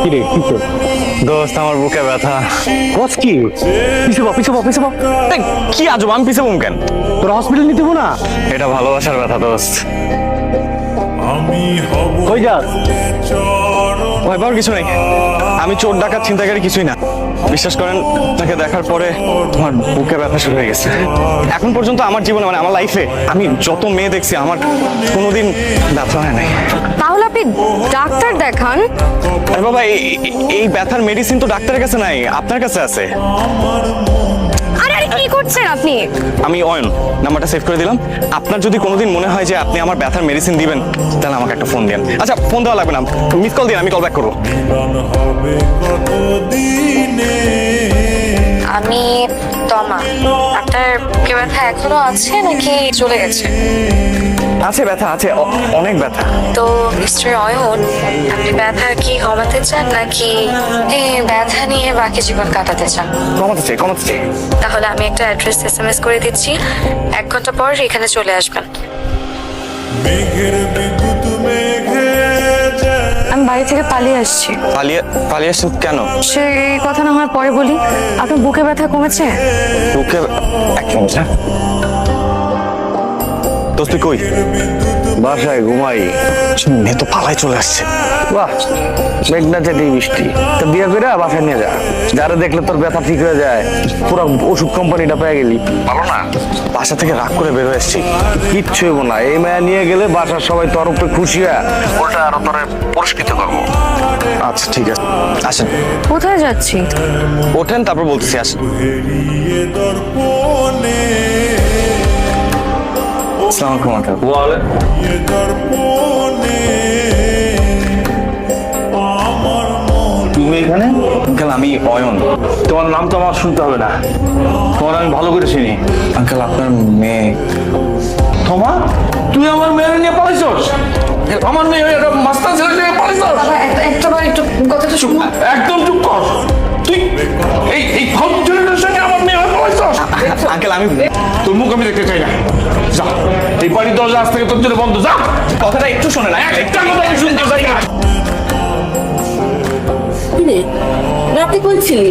কি রে কি তোর? দোস্ত আমার বুকে ব্যথা। বস কি পিছে বা পিছে বা পিছে বা এই, কি আজব, আমি পিছে কেন? তোর হসপিটাল নিতে হবো না? এটা ভালোবাসার ব্যথা দোস্ত। কই যাস? ভয় পাওয়ার কিছু নেই, আমি চোর ডাকাত ছিনতাইকারী কিছুই না। বিশ্বাস করেন, তাকে দেখার পরে তোমার বুকে ব্যথা শুরু হয়ে গেছে। এখন পর্যন্ত আমার জীবনে মানে আমার লাইফে আমি যত মেয়ে দেখছি আমার কোনোদিন ব্যথা হয় নাই। তাহলে আপনি ডাক্তার দেখান। আরে বাবা, এই ব্যথার মেডিসিন তো ডাক্তারের কাছে নাই, আপনার কাছে আছে। আরে আরে কি করছেন আপনি? আমি অয়ন, নাম্বারটা সেভ করে দিলাম। আপনার যদি কোনোদিন মনে হয় যে আপনি আমার ব্যথার মেডিসিন দিবেন, তাহলে আমাকে একটা ফোন দিন। আচ্ছা, ফোন দেওয়া লাগবে না, মিস কল দিন, আমি কল ব্যাক করবো। আমি তমা। আপনার বুকে ব্যথা এখনো আছে নাকি চলে গেছে? আছে, ব্যথা আছে, অনেক ব্যথা। তো মিস্টার অয়ন, আপনি ব্যথা কি কমাতে চান নাকি এই ব্যথা নিয়ে বাকি জীবন কাটাতে চান? কমাতে চাই, কমাতে চাই। তাহলে আমি একটা অ্যাড্রেস এসএমএস করে দিচ্ছি, 1 ঘন্টা পর এখানে চলে আসবেন। আমি বাড়ি থেকে পালিয়ে আসছি। পালিয়ে পালিয়ে আসছেন কেন? সে এই কথা না হয় পরে বলি। আপনার বুকে ব্যথা কমেছে? বুকে এক মিনিট, হ্যাঁ। দোস্ত তুই কই? বাসায় ঘুমাই। মেয়ে তো পালাই চলে আসছে। বাহ, মেঘনা চাটি বৃষ্টি। তা বিয়ে করে বাসায় নিয়ে যা, যারা দেখলে তোর ব্যথা ঠিক হয়ে যায়। পুরো ওষুধ কোম্পানিটা পেয়ে গেলি, ভালো না? বাসা থেকে রাগ করে বের হয়ে এসছি। কিচ্ছু হইব না, এই মায়া নিয়ে গেলে বাসার সবাই তোর উপরে খুশি হয়, ওটা আরো তোর পুরস্কৃত করবো। আচ্ছা ঠিক আছে, আসেন। কোথায় যাচ্ছি? ওঠেন, তারপর বলতেছি, আসেন। আসসালামু আলাইকুম। তুমি এখানে? আঙ্কেল, আমি অয়ন। তোমার নাম তো আমার শুনতে হবে না, তোমার আমি ভালো করে চিনি। আঙ্কেল, আপনার মেয়ে। তোমার, তুই আমার মেয়ে নিয়ে পালাইছস? আমার মেয়ে মাস্টার ছেলে নিয়ে পালাইছস? একটু কথাটা চুপ, একদম চুপ কর। তুই এই ফাউল ছেলেটার সঙ্গে আমার মেয়ে পালাইছস? আঙ্কেল, আমি তোর মুখ আমি দেখতে চাই না, যা। এই বাড়ির দরজা আজ থেকে তোর জন্য বন্ধ, যা। কথাটা একটু শোনে না, একটা কথা আমি শুনতে চাই না। রাতে বলছিলি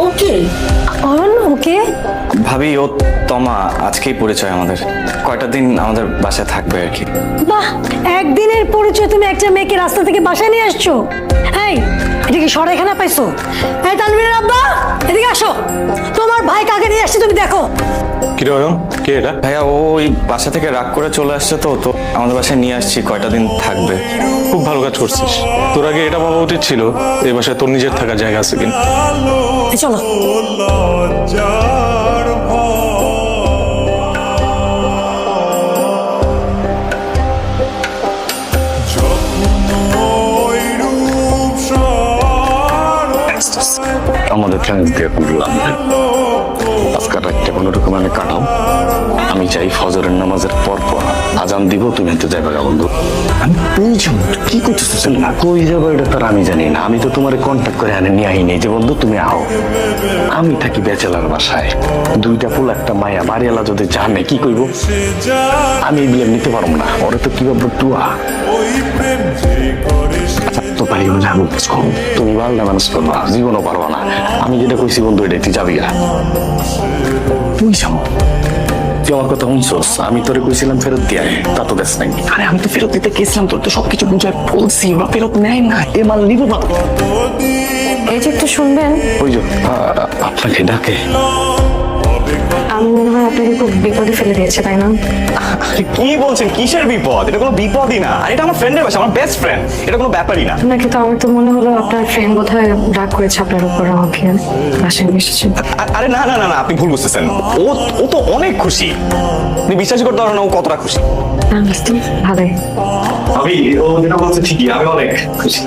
ওকে? অয়ন ওকে? ভাবি, ও তমা। আজকেই পরিচয় আমাদের, কয়টা দিন আমাদের বাসায় থাকবে আর কি। বাহ, একদিনের পরিচয় তুমি একটা মেয়েকে রাস্তা থেকে বাসায় নিয়ে আসছো? এই, এটা কি সরেখানা পাইছো? এই তানভীরের আব্বা, এদিকে আসো। তোমার ভাই কাকে নিয়ে আসছে তুমি দেখো। কি রে অয়ন, কে এটা? ভাইয়া, ও ওই বাসা থেকে রাগ করে চলে আসছে, তো তো আমাদের বাসায় নিয়ে আসছি, কয়টা দিন থাকবে। খুব ভালো কাজ করছিস। তোর আগে এটা ভাবা উচিত ছিল এই বাসায় তোর নিজের থাকার জায়গা আছে কিনা। এই চলো। আমাদের ফ্রেন্ডস দিয়ে করলাম আজকাল রাতটা কোনো রকম আমি কাটাও। আমি চাই ফজরের নামাজের পর পর আজান দিব, তুমি তো যাইবা বন্ধু। আমি কই যাবো, কি করতেছিস না? কই যাবো এটা তার আমি জানি না। আমি তো তোমার কন্ট্যাক্ট করে আনে নিয়ে আইনি যে বন্ধু তুমি আও। আমি থাকি ব্যাচেলার বাসায়, 2টা ফুল একটা মায়া। বাড়িওয়ালা যদি জানে কি কইব? আমি এই বিয়ে নিতে পারবো না, ওরা তো কি ভাববো টুয়া। তো পারি যাবো, তুমি বাংলা মানুষ করবা, জীবনও পারবা না। আমি যেটা কইছি বন্ধু, এটাই তুই যাবি না। তুই যাবো, তুই আমার কথা শুনছস? আমি তোরে কইছিলাম ফেরত দিয়ে, তা তো দেশ নাই। আরে আমি তো ফেরত দিতে গেছিলাম, তোর তো সবকিছু বুঝায় বলছি, ওরা ফেরত নেয় না। এ মাল নিবো না। এই যে একটু শুনবেন। ওই যে আপনাকে ডাকে। আমি মনে হয় আপনাকে খুব বিপদে ফেলে দিয়েছে, তাই না? আরে কি বলছেন, কিসের বিপদ? এটা কোনো বিপদই না, আর এটা আমার ফ্রেন্ডের বাসা, আমার বেস্ট ফ্রেন্ড। এটা কোনো ব্যাপারই না। নাকি তো আমার তো মনে হলো আপনার ফ্রেন্ড বোধহয় রাগ করেছে আপনার উপর, আমাকে বাসায় নিয়ে এসেছে। আরে না না না না, আপনি ভুল বুঝতেছেন। ও ও তো অনেক খুশি, আপনি বিশ্বাসই করতে পারেন না ও কতটা খুশি। ভালোই। আমি ও যেটা বলছে ঠিকই, আমি অনেক খুশি।